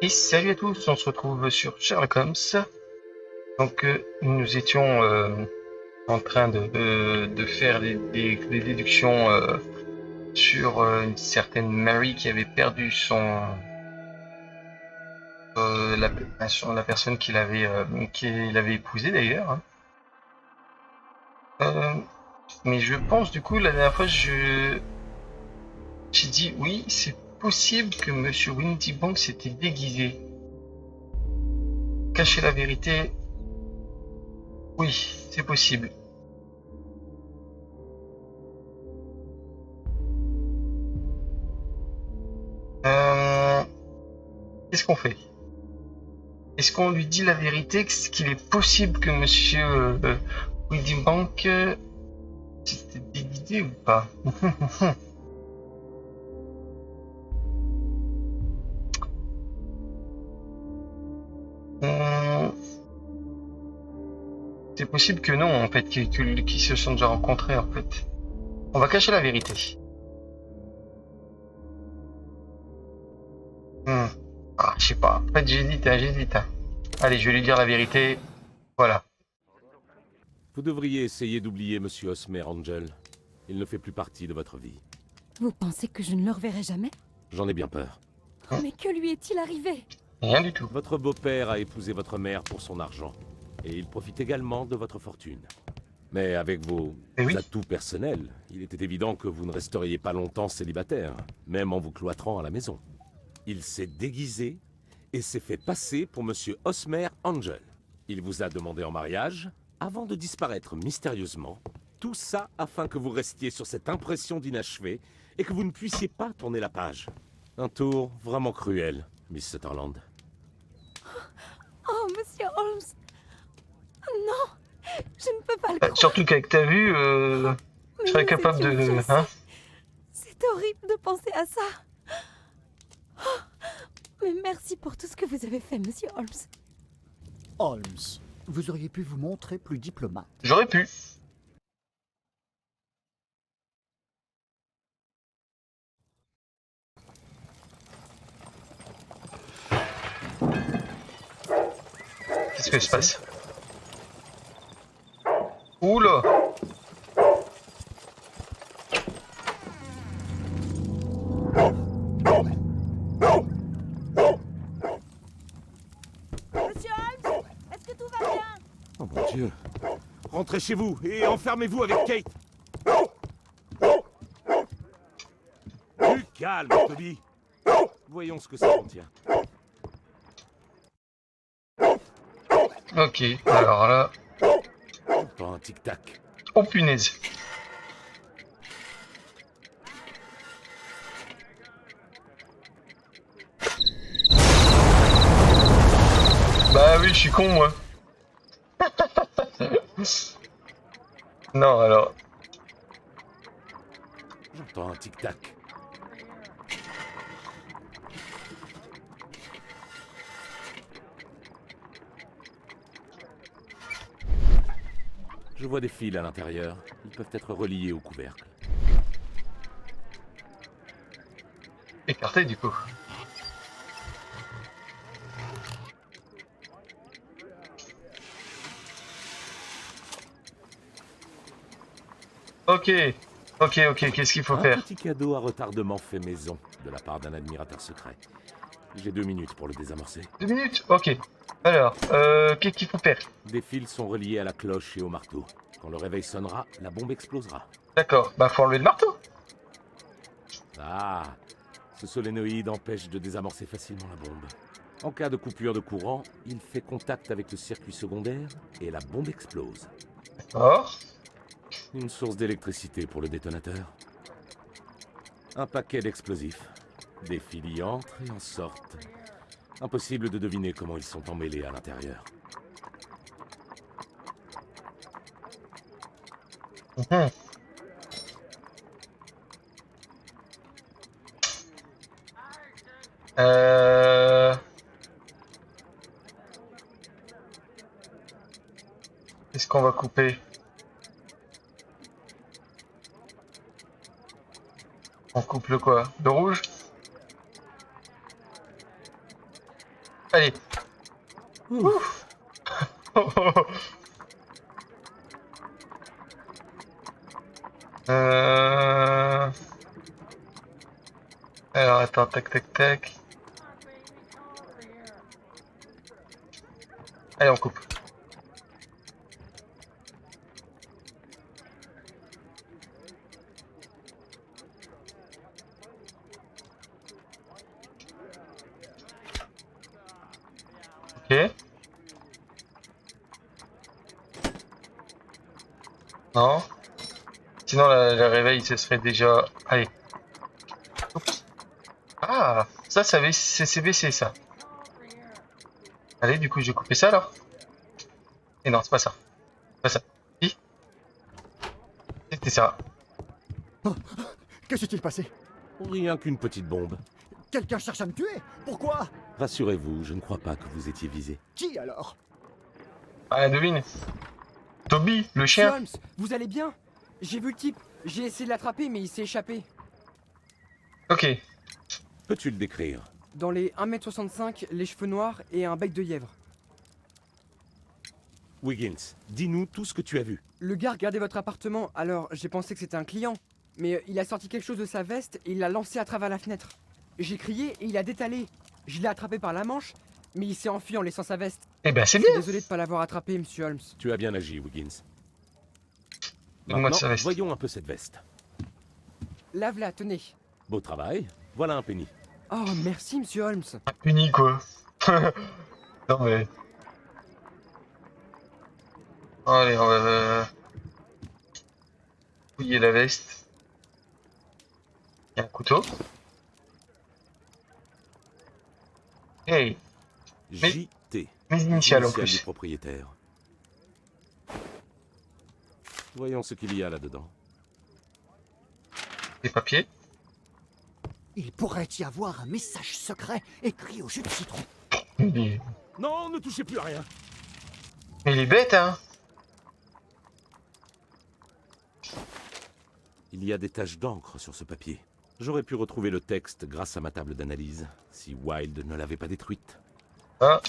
Et salut à tous, on se retrouve sur Sherlock Holmes. Donc nous étions en train de faire des déductions sur une certaine Mary qui avait perdu la personne qu'il avait épousée d'ailleurs, hein. Euh, mais je pense du coup la dernière fois j'ai dit oui, c'est possible que Monsieur Windibank s'était déguisé. Cacher la vérité, oui, c'est possible. Euh, Qu'est-ce qu'on fait? Est-ce qu'on lui dit la vérité, qu'il est possible que Monsieur Windibank s'était déguisé ou pas? Hum, C'est possible que non, en fait, qu'ils se sont déjà rencontrés, en fait. On va cacher la vérité. Hmm. Ah, je sais pas. En fait, j'hésite. Allez, je vais lui dire la vérité. Voilà. Vous devriez essayer d'oublier Monsieur Osmer Angel. Il ne fait plus partie de votre vie. Vous pensez que je ne le reverrai jamais? J'en ai bien peur. Hmm. Mais que lui est-il arrivé? Rien du tout. Votre beau-père a épousé votre mère pour son argent. Et il profite également de votre fortune. Mais avec vos Mais oui. atouts personnels, il était évident que vous ne resteriez pas longtemps célibataire, même en vous cloîtrant à la maison. Il s'est déguisé et s'est fait passer pour Monsieur Osmer Angel. Il vous a demandé en mariage, avant de disparaître mystérieusement. Tout ça afin que vous restiez sur cette impression d'inachevé et que vous ne puissiez pas tourner la page. Un tour vraiment cruel, Miss Sutherland. Oh, monsieur Holmes! Non! Je ne peux pas le croire! Surtout qu'avec ta vue, je Mais serais nous capable étions de... fiancés. Hein? C'est horrible de penser à ça! Oh, mais merci pour tout ce que vous avez fait, monsieur Holmes. Holmes, vous auriez pu vous montrer plus diplomate. J'aurais pu. Qu'est-ce que se passe? Oula! Monsieur Holmes! Est-ce que tout va bien? Oh mon Dieu. Rentrez chez vous et enfermez-vous avec Kate. Du calme, Toby. Voyons ce que ça contient. Ok, alors là... J'entends un tic-tac. Oh punaise! Bah oui, je suis con, moi. Non, alors... J'entends un tic-tac. Je vois des fils à l'intérieur. Ils peuvent être reliés au couvercle. Écarté, du coup. Ok, qu'est-ce qu'il faut Un faire? petit cadeau à retardement fait maison de la part d'un admirateur secret. J'ai 2 minutes pour le désamorcer. 2 minutes? Ok. Alors, qu'est-ce qu'il faut faire? Des fils sont reliés à la cloche et au marteau. Quand le réveil sonnera, la bombe explosera. D'accord, bah faut enlever le marteau. Ah, ce solénoïde empêche de désamorcer facilement la bombe. En cas de coupure de courant, il fait contact avec le circuit secondaire et la bombe explose. D'accord. Une source d'électricité pour le détonateur. Un paquet d'explosifs. Des fils y entrent et en sortent. Impossible de deviner comment ils sont emmêlés à l'intérieur. Mhm. Euh... Qu'est-ce qu'on va couper? On coupe le quoi? Le rouge? Allez. Ouf. Euh... Alors attends, tac tac tac. Allez, on coupe. Ok. Non. Sinon, le réveil, ce serait déjà... Allez. Ah, ça, c'est baissé, ça. Allez, du coup, je vais couper ça, alors. Et non, c'est pas ça. C'est pas ça. Si. C'était ça. Que s'est-il passé? Rien qu'une petite bombe. Quelqu'un cherche à me tuer? Pourquoi? Rassurez-vous, je ne crois pas que vous étiez visé. Qui alors? Ah, devine. Toby, le Monsieur chien. Holmes, vous allez bien? J'ai vu le type. J'ai essayé de l'attraper, mais il s'est échappé. Ok. Peux-tu le décrire? Dans les 1m65, les cheveux noirs et un bec de lièvre. Wiggins, dis-nous tout ce que tu as vu. Le gars regardait votre appartement, alors j'ai pensé que c'était un client. Mais il a sorti quelque chose de sa veste et il l'a lancé à travers la fenêtre. J'ai crié et il a détalé. Je l'ai attrapé par la manche, mais il s'est enfui en laissant sa veste. Eh ben, c'est Je suis bien. désolé de pas l'avoir attrapé, monsieur Holmes. Tu as bien agi, Wiggins. Donne-moi de sa Maintenant, veste. voyons un peu cette veste. Lave-la, tenez. Beau travail. Voilà un penny. Oh, merci, monsieur Holmes. Uni, quoi. Non, mais... Allez, on va... fouiller la veste. Il y a un couteau. Hey, JT. mes initiales en Initiales du plus. propriétaire. Voyons ce qu'il y a là-dedans. Des papiers. Il pourrait y avoir un message secret écrit au jus de citron. Mais Non, ne touchez plus à rien. il est bête, hein. Il y a des taches d'encre sur ce papier. J'aurais pu retrouver le texte grâce à ma table d'analyse, si Wilde ne l'avait pas détruite. Ah.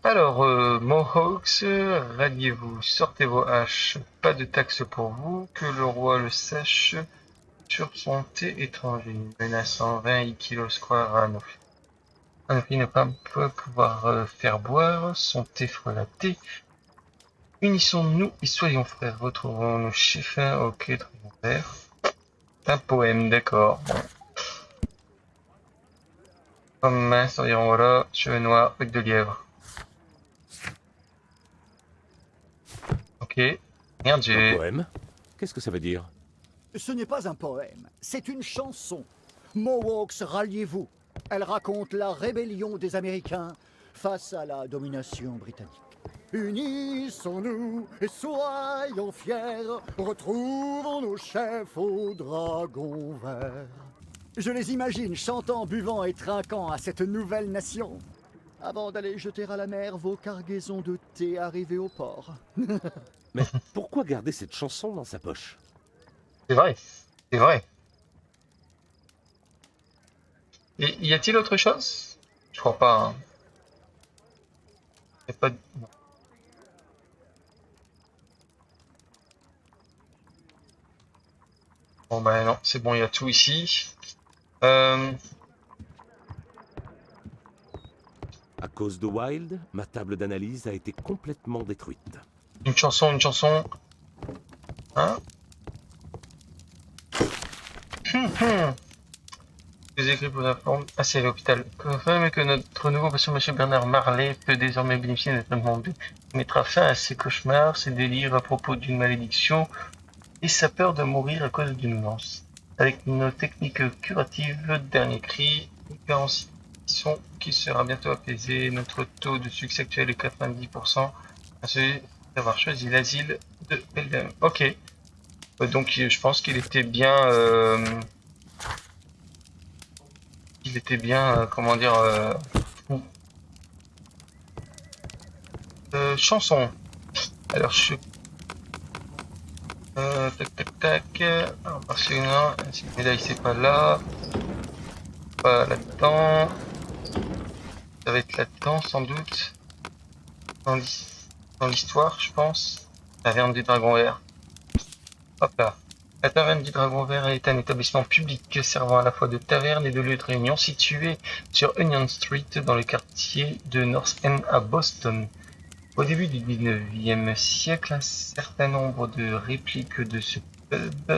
Alors, Mohawks, ralliez-vous, sortez vos haches, pas de taxe pour vous, que le roi le sache sur son thé étranger. Menaçant 20 kilos square à nos filles ne pas pouvoir faire boire son thé frelaté. Unissons-nous et soyons frères, retrouvons nos chefs au quai vert. Un poème, d'accord. Comme mince, environ voilà, cheveux noirs, bec de lièvre. Ok. Merde, Un j'ai... poème? Qu'est-ce que ça veut dire? Ce n'est pas un poème, c'est une chanson. Mohawks, ralliez-vous. Elle raconte la rébellion des Américains face à la domination britannique. Unissons-nous et soyons fiers, retrouvons nos chefs au dragon vert. Je les imagine chantant, buvant et trinquant à cette nouvelle nation, avant d'aller jeter à la mer vos cargaisons de thé arrivées au port. Mais pourquoi garder cette chanson dans sa poche? C'est vrai. C'est vrai. Et y a-t-il autre chose? Je crois pas. Hein. Y a pas de... non. Bon bah non, c'est bon, il y a tout ici. À cause de Wilde, ma table d'analyse a été complètement détruite. Une chanson, une chanson. Hein? J'ai écrit pour informer. Ah, c'est l'hôpital. Confirme que notre nouveau patient, M. Bernard Marley, peut désormais bénéficier d'un traitement B. Il mettra fin à ses cauchemars, ses délires à propos d'une malédiction et sa peur de mourir à cause d'une lance. Avec nos techniques curatives, dernier cri, nous garantissons qu'il sera bientôt apaisé. Notre taux de succès actuel est 90%. À celui d'avoir choisi l'asile de Belgium. Ok. Donc je pense qu'il était bien... il était bien, comment dire... fou. Chanson. Alors je... tac tac tac. Alors, parce que non, mais là il c'est pas là. Pas là-dedans. ça va être là-dedans sans doute. Dans l'histoire, je pense. Taverne du Dragon Vert. Hop là. La Taverne du Dragon Vert est un établissement public servant à la fois de taverne et de lieu de réunion situé sur Union Street dans le quartier de North End à Boston. Au début du 19e siècle, un certain nombre de répliques de ce pub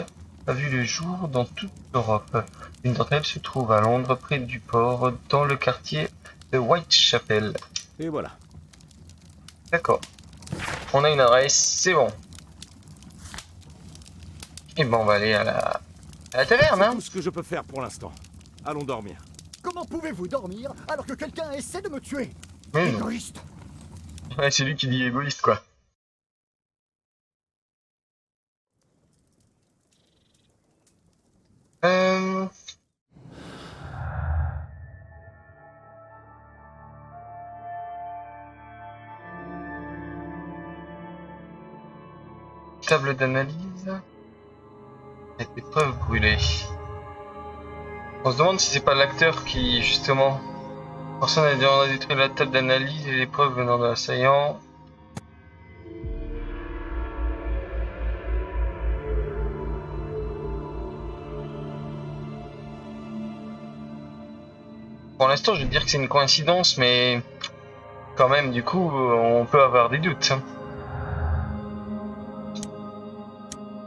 a vu le jour dans toute l'Europe. Une d'entre elles se trouve à Londres, près du port, dans le quartier de Whitechapel. Et voilà. D'accord. On a une adresse, c'est bon. Et ben on va aller à la taverne, C'est hein. tout ce que je peux faire pour l'instant. Allons dormir. Comment pouvez-vous dormir alors que quelqu'un essaie de me tuer? Mais non. Égoïste. Ouais, c'est lui qui dit égoïste, quoi. Euh... Table d'analyse avec des preuves brûlées. On se demande si c'est pas l'acteur qui, justement, personne a demandé de détruire la table d'analyse et les preuves venant de l'assaillant. Pour l'instant, je vais dire que c'est une coïncidence, mais quand même, du coup, on peut avoir des doutes.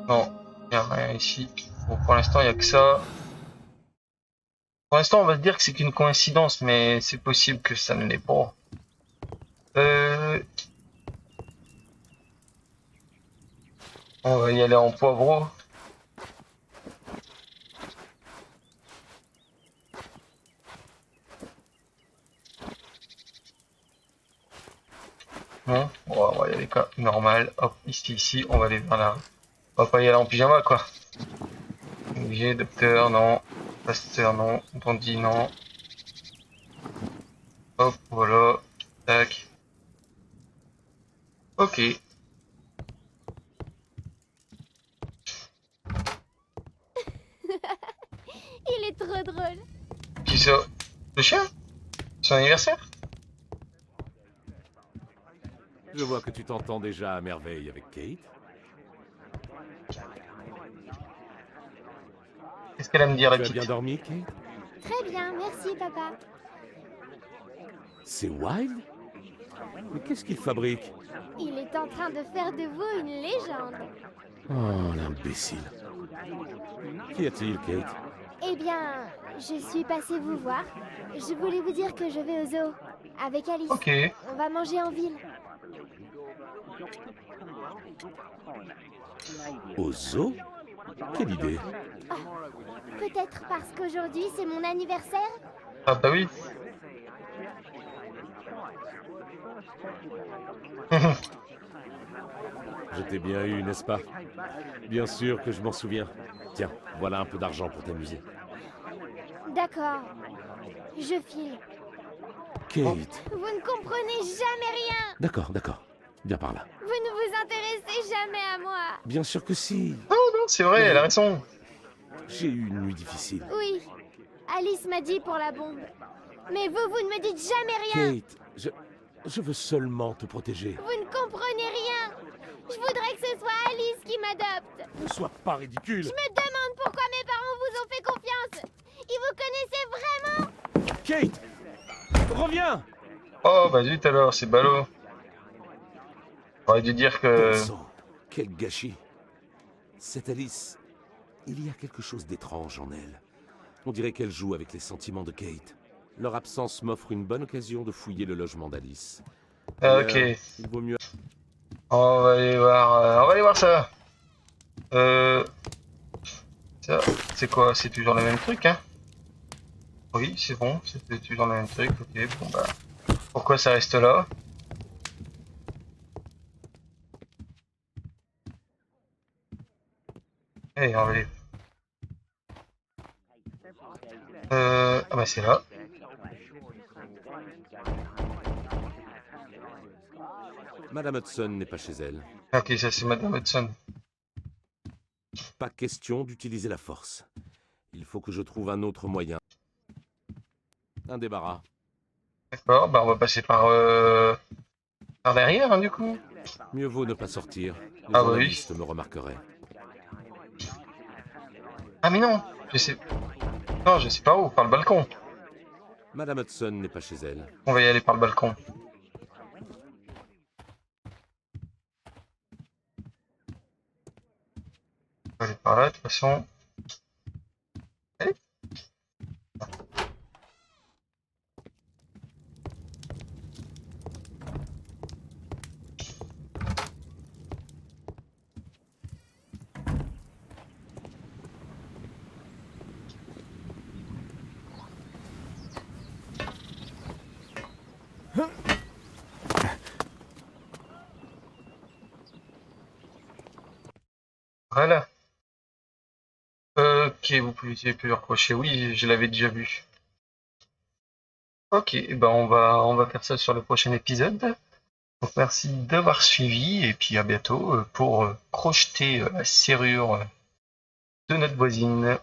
Non, il n'y a rien ici. Bon, pour l'instant, il n'y a que ça. Pour l'instant, on va se dire que c'est qu'une coïncidence, mais c'est possible que ça ne l'est pas. On va y aller en poivreau. Non, on va y aller quoi. Normal. Hop, ici, on va aller vers là. On va pas y aller en pyjama, quoi. Obligé, docteur, non. Pasteur, non. Dandy, non. Hop, voilà. Tac. Ok. Il est trop drôle. Qui ça? Le chien? Son anniversaire? Je vois que tu t'entends déjà à merveille avec Kate. Qu'est-ce qu'elle a me dire, la Tu as bien petite? dormi, Kate? Très bien, merci papa. C'est Wild? Mais qu'est-ce qu'il fabrique? Il est en train de faire de vous une légende. Oh, l'imbécile. Qu'y a-t-il, Kate? Eh bien, je suis passée vous voir. Je voulais vous dire que je vais au zoo. Avec Alice. Ok. On va manger en ville. Au zoo? Quelle idée? Peut-être parce qu'aujourd'hui c'est mon anniversaire. Ah bah oui. Je t'ai bien eu, n'est-ce pas? Bien sûr que je m'en souviens. Tiens, voilà un peu d'argent pour t'amuser. D'accord. Je file. Kate. Vous ne comprenez jamais rien. D'accord. Viens par là. Vous ne vous intéressez jamais à moi. Bien sûr que si. Oh non, c'est vrai, elle a raison. J'ai eu une nuit difficile. Oui. Alice m'a dit pour la bombe. Mais vous ne me dites jamais rien. Kate, je veux seulement te protéger. Vous ne comprenez rien. Je voudrais que ce soit Alice qui m'adopte. Ne sois pas ridicule. Je me demande pourquoi mes parents vous ont fait confiance. Ils vous connaissaient vraiment. Kate, reviens. Oh bah zut alors, c'est ballot. J'aurais dû dire que... Bon sang, quel gâchis. Cette Alice, il y a quelque chose d'étrange en elle. On dirait qu'elle joue avec les sentiments de Kate. Leur absence m'offre une bonne occasion de fouiller le logement d'Alice. Ah, ok. D'ailleurs, il vaut mieux... On va aller voir ça. Ça, c'est quoi? C'est toujours le même truc, hein? Oui, c'est bon, c'est toujours le même truc. Ok, bon bah... Pourquoi ça reste là? Allez, on va aller... Ah bah c'est là. Madame Hudson n'est pas chez elle. Ok, ça c'est Madame Hudson. Pas question d'utiliser la force. Il faut que je trouve un autre moyen. Un débarras. D'accord, bah on va passer par derrière, hein, du coup. Mieux vaut ne pas sortir. Les Ah bah oui. journalistes me remarqueraient. Ah mais non, je sais... Non, je sais pas où, par le balcon. Madame Hudson n'est pas chez elle. On va y aller par le balcon. On va aller par là, de toute façon. Allez. Voilà. Ok, vous pouvez utiliser plusieurs crochets. Oui, je l'avais déjà vu. Ok, ben on va faire ça sur le prochain épisode. Donc merci d'avoir suivi et puis à bientôt pour crocheter la serrure de notre voisine.